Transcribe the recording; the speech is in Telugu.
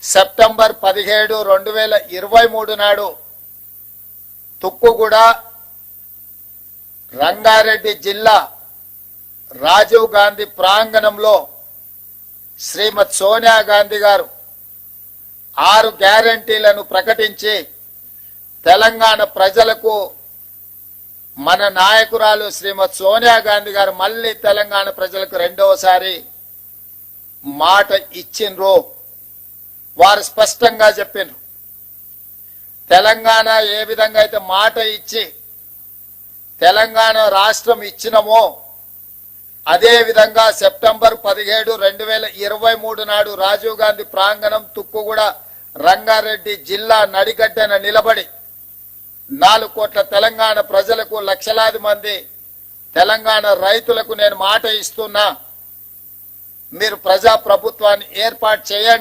సెప్టెంబర్ 17, 2023 నాడు తుక్కుగూడ రంగారెడ్డి జిల్లా రాజీవ్ గాంధీ ప్రాంగణంలో శ్రీమతి సోనియా గాంధీ గారు 6 గ్యారంటీలను ప్రకటించి తెలంగాణ ప్రజలకు మన నాయకురాలు శ్రీమతి సోనియా గాంధీ గారు మళ్ళీ తెలంగాణ ప్రజలకు రెండవసారి మాట ఇచ్చిండ్రు. వారు స్పష్టంగా చెప్పిండ్రు, తెలంగాణ ఏ విధంగా అయితే మాట ఇచ్చి తెలంగాణ రాష్ట్రం ఇచ్చినమో అదే విధంగా సెప్టెంబర్ 17, 2023 నాడు రాజీవ్ గాంధీ ప్రాంగణం తుక్కుగూడ రంగారెడ్డి జిల్లా నడిగడ్డన నిలబడి 4 కోట్ల తెలంగాణ ప్రజలకు, లక్షలాది మంది తెలంగాణ రైతులకు నేను మాట ఇస్తున్నా, మీరు ప్రజా ప్రభుత్వాన్ని ఏర్పాటు చేయండి.